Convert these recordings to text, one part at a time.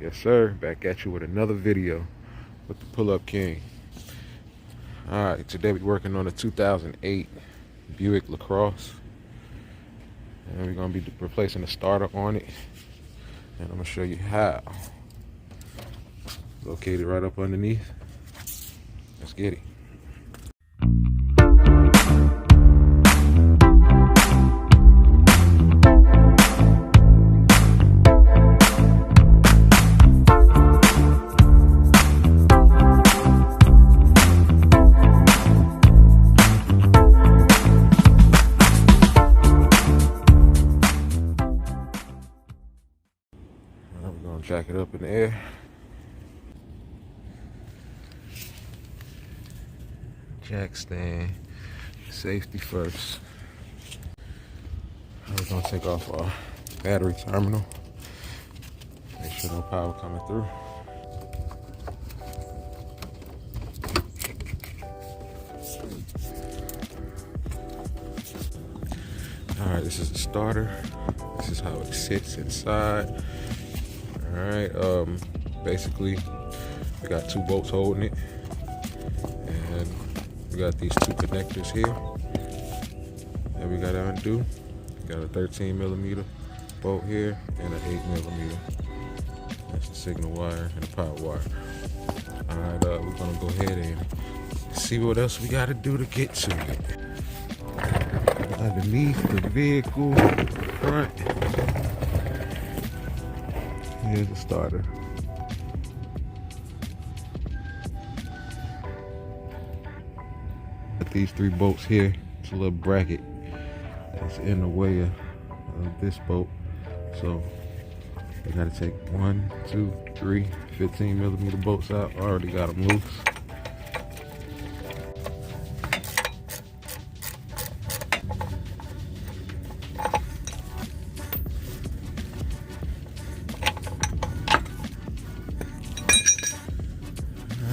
Yes sir, back at you with another video with the Pull-Up King. Alright, today we're working on a 2008 Buick LaCrosse. And we're going to be replacing the starter on it. And I'm going to show you how. Located right up underneath. Let's get it. We're going to jack it up in the air. Jack stand, safety first. We're going to take off our battery terminal. Make sure no power coming through. Alright, this is the starter. This is how it sits inside. Alright, basically we got two bolts holding it. And we got these two connectors here that we gotta undo. We got a 13mm bolt here and an 8mm. That's the signal wire and the power wire. Alright, we're gonna go ahead and see what else we gotta do to get to it. Underneath the vehicle, front, here's the starter. These three bolts here, it's a little bracket that's in the way of this bolt. So we gotta take 1, 2, 3 15mm bolts out. I already got them loose.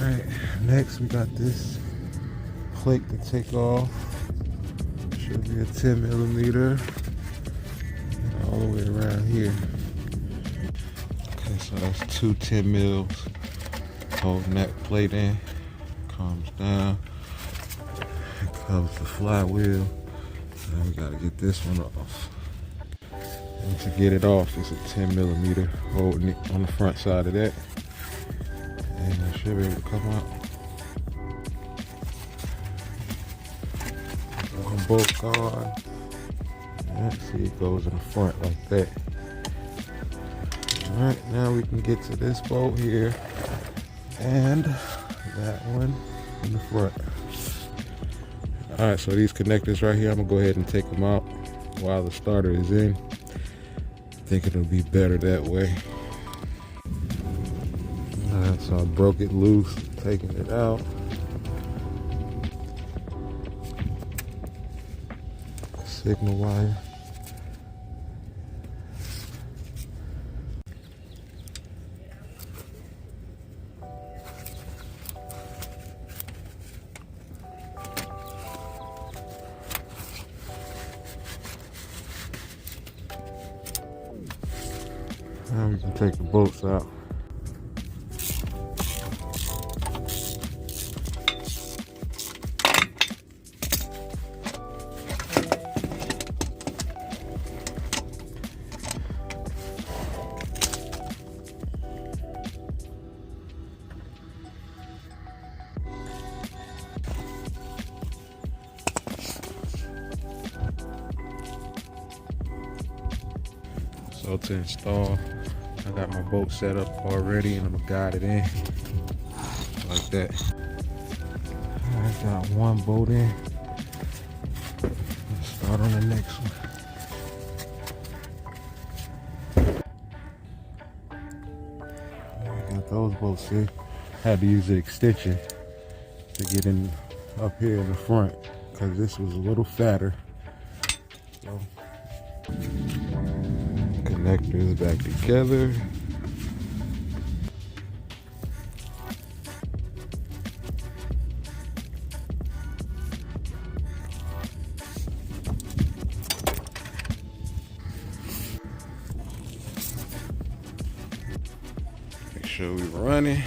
Alright, next we got this plate to take off. Should be a 10mm all the way around here. Okay, so that's two 10 mils holding that plate in. Comes down. Here comes the flywheel. Now we gotta get this one off. And to get it off, it's a 10mm holding it on the front side of that. And it should be able to come out. Bolt gone. See, it goes in the front like that. Alright, now we can get to this bolt here and that one in the front. Alright, so these connectors right here, I'm gonna go ahead and take them out while the starter is in. I think it'll be better that way. Alright, so I broke it loose, taking it out. Signal wire. Now we can take the bolts out. So to install, I got my bolt set up already and I'm gonna guide it in like that. I got one bolt in. Let's start on the next one. I got those bolts here. Had to use the extension to get in up here in the front because this was a little fatter. So, connectors back together. sure we running.